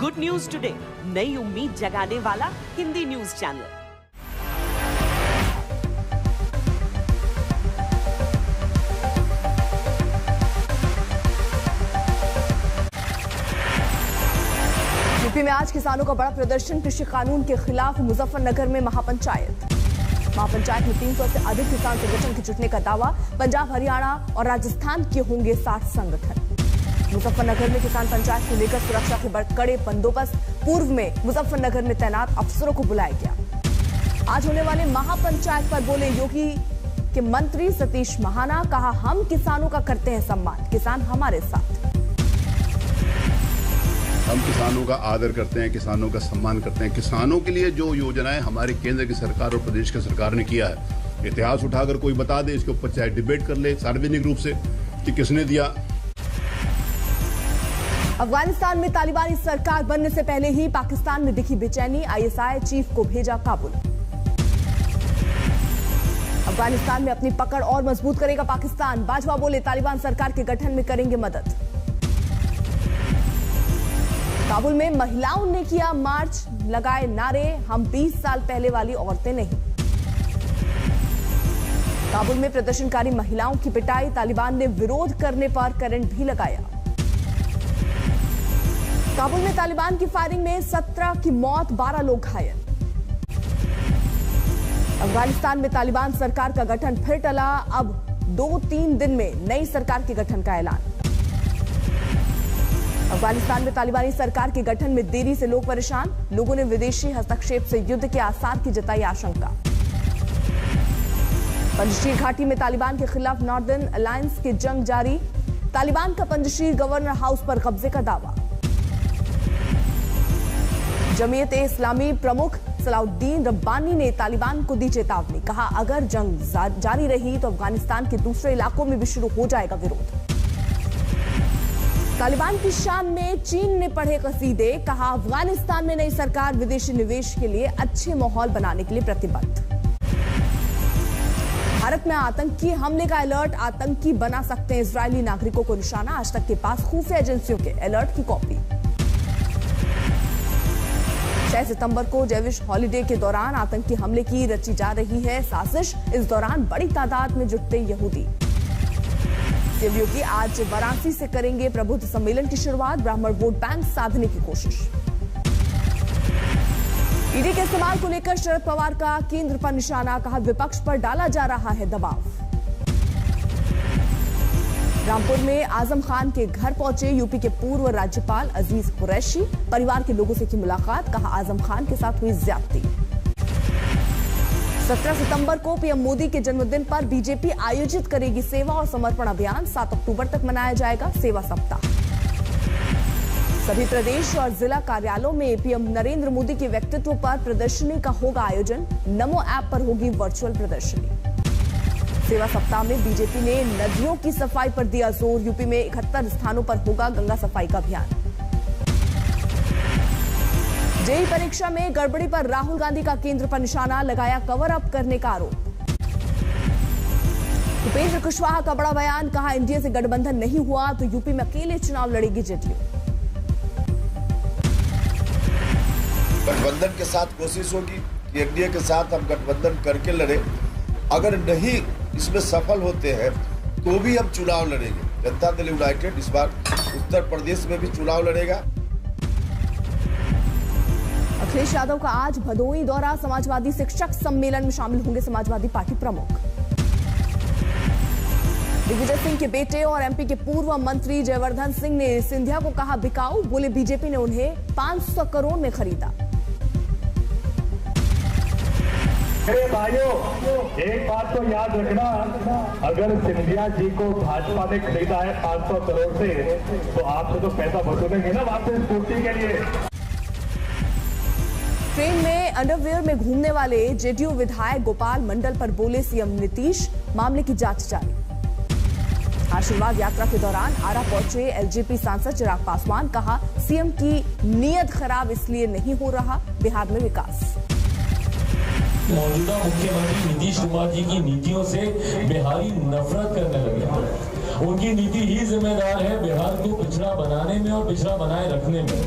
Good news today, नई उम्मीद जगाने वाला हिंदी न्यूज चैनल। यूपी में आज किसानों का बड़ा प्रदर्शन, कृषि कानून के खिलाफ मुजफ्फरनगर में महापंचायत में 300 से अधिक किसान संगठन के जुटने का दावा। पंजाब, हरियाणा और राजस्थान के होंगे 60 संगठन। मुजफ्फरनगर में किसान पंचायत को लेकर सुरक्षा के कड़े बंदोबस्त। पूर्व में मुजफ्फरनगर में तैनात अफसरों को बुलाया गया। आज होने वाले महापंचायत पर बोले योगी के मंत्री सतीश महाना, कहा हम किसानों का करते हैं सम्मान, किसान हमारे साथ। हम किसानों का आदर करते हैं, किसानों का सम्मान करते हैं। किसानों के लिए जो योजनाएं हमारे केंद्र की सरकार और प्रदेश की सरकार ने किया है, इतिहास उठाकर कोई बता दे, इसके ऊपर चाहे डिबेट कर ले सार्वजनिक रूप से कि किसने दिया। अफगानिस्तान में तालिबानी सरकार बनने से पहले ही पाकिस्तान में दिखी बेचैनी, आईएसआई चीफ को भेजा काबुल। अफगानिस्तान में अपनी पकड़ और मजबूत करेगा पाकिस्तान, बाजवा बोले तालिबान सरकार के गठन में करेंगे मदद। काबुल में महिलाओं ने किया मार्च, लगाए नारे, हम 20 साल पहले वाली औरतें नहीं। काबुल में प्रदर्शनकारी महिलाओं की पिटाई, तालिबान ने विरोध करने पर करंट भी लगाया। काबुल में तालिबान की फायरिंग में 17 की मौत, 12 लोग घायल। अफगानिस्तान में तालिबान सरकार का गठन फिर टला, अब 2-3 दिन में नई सरकार के गठन का ऐलान। अफगानिस्तान में तालिबानी सरकार के गठन में देरी से लोग परेशान, लोगों ने विदेशी हस्तक्षेप से युद्ध के आसार की जताई आशंका। पंजशीर घाटी में तालिबान के खिलाफ नॉर्दर्न अलायंस की जंग जारी, तालिबान का पंजशीर गवर्नर हाउस पर कब्जे का दावा। जमीयत-ए-इस्लामी प्रमुख सलाउद्दीन रब्बानी ने तालिबान को दी चेतावनी, कहा अगर जंग जारी रही तो अफगानिस्तान के दूसरे इलाकों में भी शुरू हो जाएगा विरोध। तालिबान की शान में चीन ने पढ़े कसीदे, कहा अफगानिस्तान में नई सरकार विदेशी निवेश के लिए अच्छे माहौल बनाने के लिए प्रतिबद्ध। भारत में आतंकी हमले का अलर्ट, आतंकी बना सकते हैं इजरायली नागरिकों को निशाना, आज तक के पास खुफिया एजेंसियों के अलर्ट की कॉपी। 6 सितंबर को जेविश हॉलिडे के दौरान आतंकी हमले की रची जा रही है साजिश, इस दौरान बड़ी तादाद में जुटते यहूदी। सीएम योगी आज वाराणसी से करेंगे प्रबुद्ध सम्मेलन की शुरुआत, ब्राह्मण वोट बैंक साधने की कोशिश। ईडी के इस्तेमाल को लेकर शरद पवार का केंद्र पर निशाना, कहा विपक्ष पर डाला जा रहा है दबाव। रामपुर में आजम खान के घर पहुंचे यूपी के पूर्व राज्यपाल अजीज कुरैशी, परिवार के लोगों से की मुलाकात, कहा आजम खान के साथ हुई ज्यादती। 17 सितंबर को पीएम मोदी के जन्मदिन पर बीजेपी आयोजित करेगी सेवा और समर्पण अभियान, 7 अक्टूबर तक मनाया जाएगा सेवा सप्ताह। सभी प्रदेश और जिला कार्यालयों में पीएम नरेंद्र मोदी के व्यक्तित्व पर प्रदर्शनी का होगा आयोजन, नमो ऐप पर होगी वर्चुअल प्रदर्शनी। सेवा सप्ताह में बीजेपी ने नदियों की सफाई पर दिया जोर, यूपी में 71 स्थानों पर होगा गंगा सफाई का अभियान। जेईई परीक्षा में गड़बड़ी पर राहुल गांधी का केंद्र पर निशाना, लगाया कवर अप करने का आरोप। उपेंद्र कुशवाहा का बड़ा बयान, कहा एनडीए से गठबंधन नहीं हुआ तो यूपी में अकेले चुनाव लड़ेगी जेडीयू। गठबंधन के साथ कोशिश होगी कि एनडीए के साथ हम गठबंधन करके लड़े, अगर नहीं इसमें सफल होते हैं तो भी हम चुनाव लड़ेंगे। जनता दल यूनाइटेड इस बार उत्तर प्रदेश में भी चुनाव लड़ेगा। अखिलेश यादव का आज भदोही दौरा, समाजवादी शिक्षक सम्मेलन में शामिल होंगे समाजवादी पार्टी प्रमुख। दिग्विजय सिंह के बेटे और एमपी के पूर्व मंत्री जयवर्धन सिंह ने सिंधिया को कहा बिकाऊ, बोले बीजेपी ने उन्हें 500 करोड़ में खरीदा। भाइयों, एक बात तो याद रखना, अगर सिंधिया जी को भाजपा ने खरीदा है 500 करोड़ से, तो आपसे तो पैसा वसूलेंगे ना वापस पूर्ति के लिए। ट्रेन में अंडरवियर में घूमने वाले जेडीयू विधायक गोपाल मंडल पर बोले सीएम नीतीश, मामले की जांच जारी। आशीर्वाद यात्रा के दौरान आरा पहुंचे एलजेपी सांसद चिराग पासवान, कहा सीएम की नीयत खराब इसलिए नहीं हो रहा बिहार में विकास। मौजूदा मुख्यमंत्री नीतीश कुमार जी की नीतियों से बिहारी नफरत करने लगे। उनकी नीति ही जिम्मेदार है बिहार को पिछड़ा बनाने में और पिछड़ा बनाए रखने में।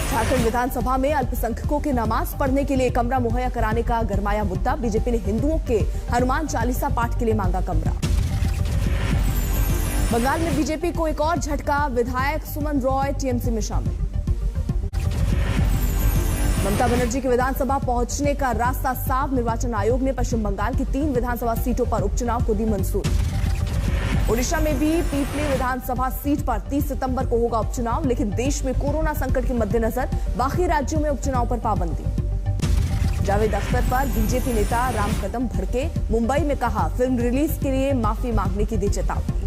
झारखंड विधानसभा में अल्पसंख्यकों के नमाज पढ़ने के लिए कमरा मुहैया कराने का गरमाया मुद्दा। बीजेपी ने हिंदुओं के हनुमान चालीसा पाठ के लिए मांगा कमरा। बंगाल में बीजेपी को एक और झटका, विधायक सुमन रॉय टीएमसी में शामिल। ममता बनर्जी के विधानसभा पहुंचने का रास्ता साफ, निर्वाचन आयोग ने पश्चिम बंगाल की 3 विधानसभा सीटों पर उपचुनाव को दी मंजूरी। ओडिशा में भी पीपली विधानसभा सीट पर 30 सितंबर को होगा उपचुनाव, लेकिन देश में कोरोना संकट के मद्देनजर बाकी राज्यों में उपचुनाव पर पाबंदी। जावेद अख्तर पर बीजेपी नेता राम कदम भड़के, मुंबई में कहा फिल्म रिलीज के लिए माफी मांगने की दी चेतावनी।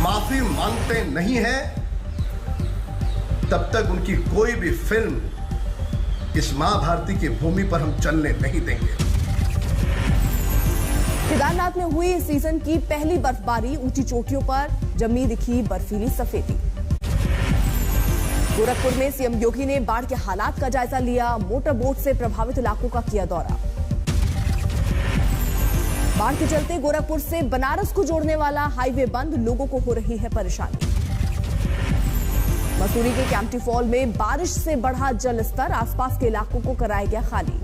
माफी मांगते नहीं है तब तक उनकी कोई भी फिल्म इस मां भारती की भूमि पर हम चलने नहीं देंगे। केदारनाथ में हुई सीजन की पहली बर्फबारी, ऊंची चोटियों पर जमी दिखी बर्फीली सफेदी। गोरखपुर में सीएम योगी ने बाढ़ के हालात का जायजा लिया, मोटर बोट से प्रभावित इलाकों का किया दौरा। बाढ़ के चलते गोरखपुर से बनारस को जोड़ने वाला हाईवे बंद, लोगों को हो रही है परेशानी। मसूरी के कैंपटी फॉल में बारिश से बढ़ा जल स्तर, आसपास के इलाकों को कराया गया खाली।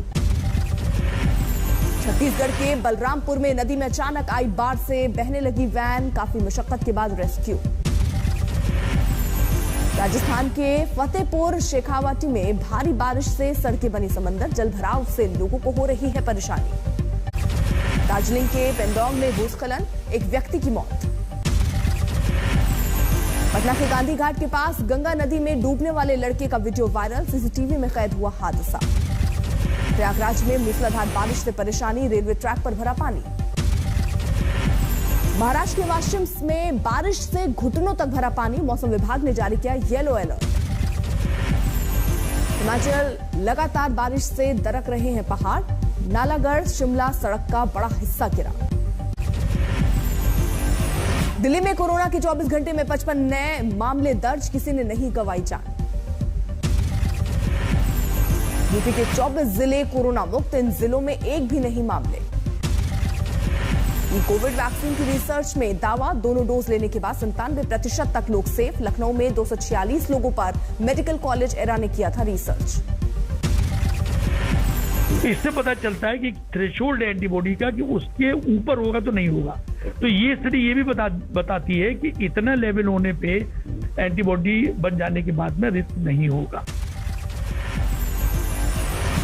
छत्तीसगढ़ के बलरामपुर में नदी में अचानक आई बाढ़ से बहने लगी वैन, काफी मशक्कत के बाद रेस्क्यू। राजस्थान के फतेहपुर शेखावाटी में भारी बारिश से सड़कें बनी समंदर, जलभराव से लोगों को हो रही है परेशानी। दार्जिलिंग के पेंडोंग में भूस्खलन, एक व्यक्ति की मौत। पटना के गांधी घाट के पास गंगा नदी में डूबने वाले लड़के का वीडियो वायरल, सीसीटीवी में कैद हुआ हादसा। प्रयागराज में मूसलाधार बारिश से परेशानी, रेलवे ट्रैक पर भरा पानी। महाराष्ट्र के वाशिम में बारिश से घुटनों तक भरा पानी, मौसम विभाग ने जारी किया येलो अलर्ट। हिमाचल लगातार बारिश से दरक रहे हैं पहाड़, नालागढ़ शिमला सड़क का बड़ा हिस्सा गिरा। दिल्ली में कोरोना के 24 घंटे में 55 नए मामले दर्ज, किसी ने नहीं गंवाई जान। यूपी के 24 जिले कोरोना मुक्त, इन जिलों में एक भी नहीं मामले। कोविड वैक्सीन की रिसर्च में दावा, दोनों डोज लेने के बाद 97% तक लोग सेफ। लखनऊ में 246 लोगों पर मेडिकल कॉलेज एरा ने किया था रिसर्च। इससे पता चलता है कि थ्रेशोल्ड एंटीबॉडी का कि उसके ऊपर होगा तो नहीं होगा। तो ये स्टडी ये भी बताती है कि इतना लेवल होने पे एंटीबॉडी बन जाने के बाद में रिस्क नहीं होगा।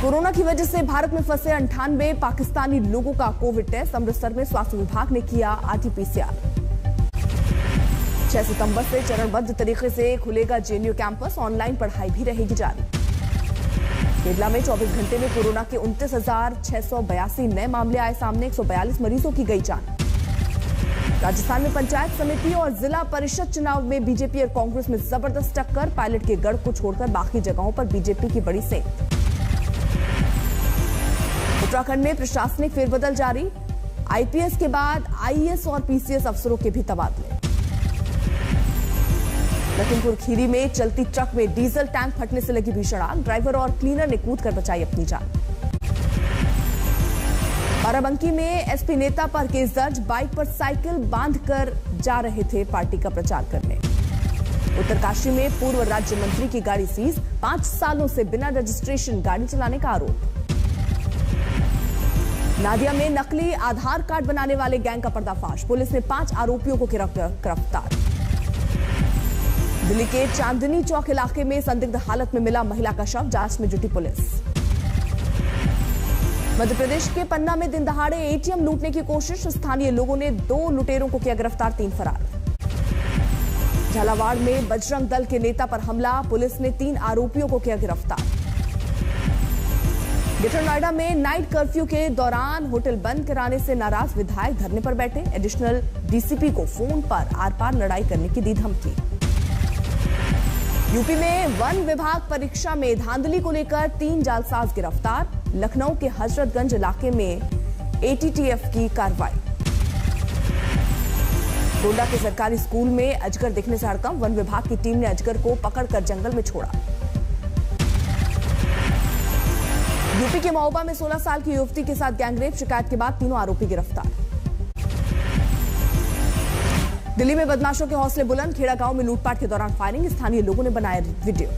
कोरोना की वजह से भारत में फंसे 98 पाकिस्तानी लोगों का कोविड टेस्ट, अमृतसर में स्वास्थ्य विभाग ने किया आरटी-पीसीआर। 6 सितंबर से चरणबद्ध तरीके से खुलेगा जेएनयू कैंपस, ऑनलाइन पढ़ाई भी रहेगी जारी। केरला में 24 घंटे में कोरोना के 29,682 नए मामले आए सामने, 142 मरीजों की गई जान। राजस्थान में पंचायत समिति और जिला परिषद चुनाव में बीजेपी और कांग्रेस में जबरदस्त टक्कर, पायलट के गढ़ को छोड़कर बाकी जगहों पर बीजेपी की बड़ी सेंध। उत्तराखंड में प्रशासनिक फेरबदल जारी, आईपीएस के बाद आईएएस और पीसीएस अफसरों के भी तबादले। लखीमपुर खीरी में चलती ट्रक में डीजल टैंक फटने से लगी भीषण आग, ड्राइवर और क्लीनर ने कूदकर बचाई अपनी जान। बाराबंकी में एसपी नेता पर केस दर्ज, बाइक पर साइकिल बांधकर जा रहे थे पार्टी का प्रचार करने। उत्तरकाशी में पूर्व राज्य मंत्री की गाड़ी सीज, 5 सालों से बिना रजिस्ट्रेशन गाड़ी चलाने का आरोप। नादिया में नकली आधार कार्ड बनाने वाले गैंग का पर्दाफाश, पुलिस ने 5 आरोपियों को गिरफ्तार। दिल्ली के चांदनी चौक इलाके में संदिग्ध हालत में मिला महिला का शव, जांच में जुटी पुलिस। मध्य प्रदेश के पन्ना में दिन दहाड़े एटीएम लूटने की कोशिश, स्थानीय लोगों ने 2 लुटेरों को किया गिरफ्तार, 3 फरार। झालावाड़ में बजरंग दल के नेता पर हमला, पुलिस ने 3 आरोपियों को किया गिरफ्तार। ग्रेटर नोएडा में नाइट कर्फ्यू के दौरान होटल बंद कराने से नाराज विधायक धरने पर बैठे, एडिशनल डीसीपी को फोन पर आर-पार लड़ाई करने की दी धमकी। यूपी में वन विभाग परीक्षा में धांधली को लेकर 3 जालसाज गिरफ्तार, लखनऊ के हजरतगंज इलाके में एटीटीएफ की कार्रवाई। गोंडा के सरकारी स्कूल में अजगर दिखने से हड़कंप, वन विभाग की टीम ने अजगर को पकड़कर जंगल में छोड़ा। यूपी के महोबा में 16 साल की युवती के साथ गैंगरेप, शिकायत के बाद तीनों आरोपी गिरफ्तार। दिल्ली में बदमाशों के हौसले बुलंद, खेड़ा गांव में लूटपाट के दौरान फायरिंग, स्थानीय लोगों ने बनाया वीडियो।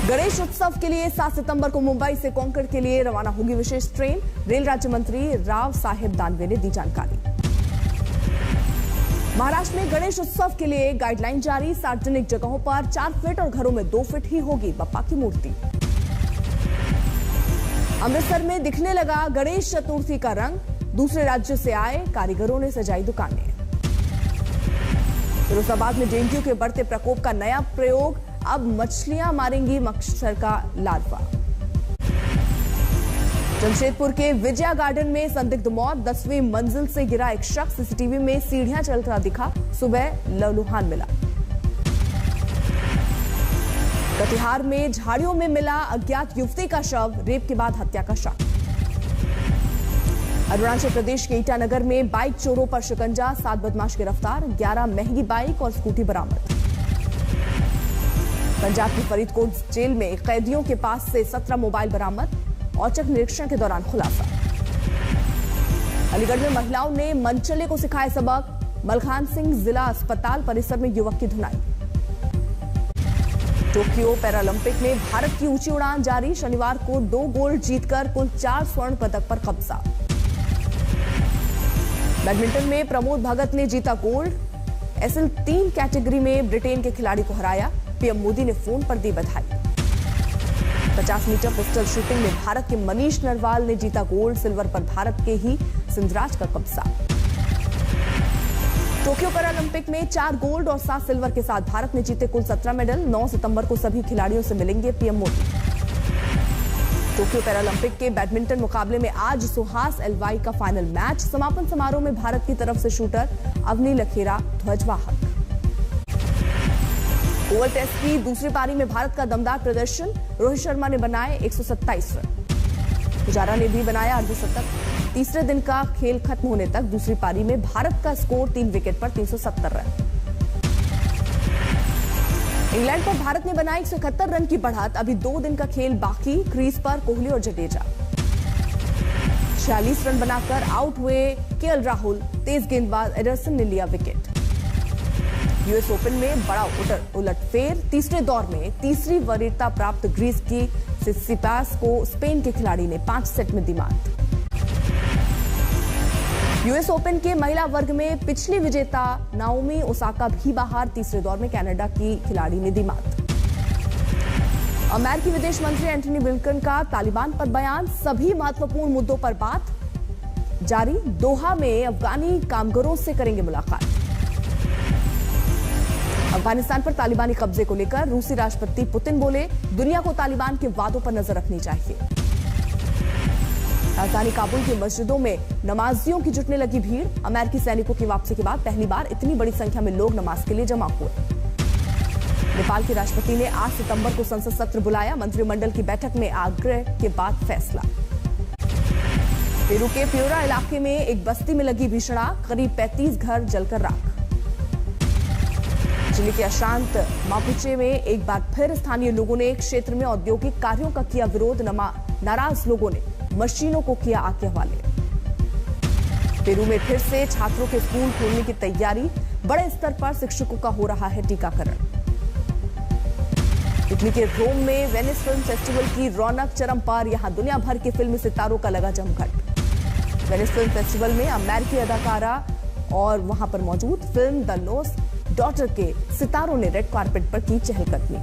गणेश उत्सव के लिए 7 सितंबर को मुंबई से कोंकण के लिए रवाना होगी विशेष ट्रेन, रेल राज्य मंत्री राव साहेब दानवे ने दी जानकारी। महाराष्ट्र में गणेश उत्सव के लिए गाइडलाइन जारी, सार्वजनिक जगहों पर 4 फीट और घरों में 2 फीट ही होगी बप्पा की मूर्ति। अमृतसर में दिखने लगा गणेश चतुर्थी का रंग, दूसरे राज्यों से आए कारीगरों ने सजाई दुकानें। फिरोजाबाद में डेंगू के बढ़ते प्रकोप का नया प्रयोग, अब मछलियां मारेंगी मच्छर का लार्वा। जमशेदपुर के विजया गार्डन में संदिग्ध मौत, 10वीं मंजिल से गिरा एक शख्स, सीसीटीवी में सीढ़ियां चलता दिखा, सुबह लहूलुहान मिला। कटिहार में झाड़ियों में मिला अज्ञात युवती का शव, रेप के बाद हत्या का शक। अरुणाचल प्रदेश के ईटानगर में बाइक चोरों पर शिकंजा, 7 बदमाश गिरफ्तार, 11 महंगी बाइक और स्कूटी बरामद। पंजाब की फरीदकोट जेल में कैदियों के पास से 17 मोबाइल बरामद, औचक निरीक्षण के दौरान खुलासा। अलीगढ़ में महिलाओं ने मनचले को सिखाया सबक, मलखान सिंह जिला अस्पताल परिसर में युवक की धुनाई। टोक्यो पैरालंपिक में भारत की ऊंची उड़ान जारी, शनिवार को 2 गोल्ड जीतकर कुल 4 स्वर्ण पदक पर कब्जा। बैडमिंटन में प्रमोद भगत ने जीता गोल्ड, SL3 कैटेगरी में ब्रिटेन के खिलाड़ी को हराया, पीएम मोदी ने फोन पर दी बधाई। 50 मीटर पिस्टल शूटिंग में भारत के मनीष नरवाल ने जीता गोल्ड, सिल्वर पर भारत के ही सिंधराज का कब्जा। टोक्यो पैरालंपिक में 4 गोल्ड और 7 सिल्वर के साथ भारत ने जीते कुल 17 मेडल, 9 सितंबर को सभी खिलाड़ियों से मिलेंगे पीएम मोदी। टोक्यो पैरालंपिक के बैडमिंटन मुकाबले में आज सुहास एलवाई का फाइनल मैच, समापन समारोह में भारत की तरफ से शूटर अवनी लखेरा ध्वजवाहक। ओवल टेस्ट की दूसरी पारी में भारत का दमदार प्रदर्शन, रोहित शर्मा ने बनाए 127 रन, पुजारा ने भी बनाया अर्धशतक। तीसरे दिन का खेल खत्म होने तक दूसरी पारी में भारत का स्कोर 3 विकेट पर 370 रन। इंग्लैंड पर भारत ने बनाई 171 रन की बढ़त, अभी 2 दिन का खेल बाकी, क्रीज पर कोहली और जडेजा। 46 रन बनाकर आउट हुए केएल राहुल, तेज गेंदबाज एडरसन ने लिया विकेट। यूएस ओपन में बड़ा उलटफेर, तीसरे दौर में तीसरी वरीयता प्राप्त ग्रीस की सिसिपास को स्पेन के खिलाड़ी ने 5 सेट में दी मात। यूएस ओपन के महिला वर्ग में पिछली विजेता नाओमी ओसाका भी बाहर, तीसरे दौर में कनाडा की खिलाड़ी ने दी मात। अमेरिकी विदेश मंत्री एंटनी ब्लिंकन का तालिबान पर बयान, सभी महत्वपूर्ण मुद्दों पर बात जारी, दोहा में अफगानी कामगारों से करेंगे मुलाकात। अफगानिस्तान पर तालिबानी कब्जे को लेकर रूसी राष्ट्रपति पुतिन बोले, दुनिया को तालिबान के वादों पर नजर रखनी चाहिए। राजधानी काबुल की मस्जिदों में नमाजियों की जुटने लगी भीड़, अमेरिकी सैनिकों की वापसी के बाद पहली बार इतनी बड़ी संख्या में लोग नमाज के लिए जमा हुए। नेपाल के राष्ट्रपति ने 8 सितंबर को संसद सत्र बुलाया, मंत्रिमंडल की बैठक में आग्रह के बाद फैसला। पेरू के प्योरा इलाके में एक बस्ती में लगी भीषण आग, करीब 35 घर जलकर राख। चिली के अशांत मापुचे में एक बार फिर स्थानीय लोगों ने क्षेत्र में औद्योगिक कार्यों का किया विरोध, नाराज लोगों ने मशीनों को किया आग के हवाले। पेरू में फिर से छात्रों के स्कूल खोलने की तैयारी, बड़े स्तर पर शिक्षकों का हो रहा है टीकाकरण। इटली के रोम में वेनिस फिल्म फेस्टिवल की रौनक चरम पर, यहां दुनिया भर के फिल्मी सितारों का लगा जमघट। वेनिस फिल्म फेस्टिवल में अमेरिकी अदाकारा और वहां पर मौजूद फिल्म द लॉस्ट डॉटर के सितारों ने रेड कार्पेट पर की चहलकदमी।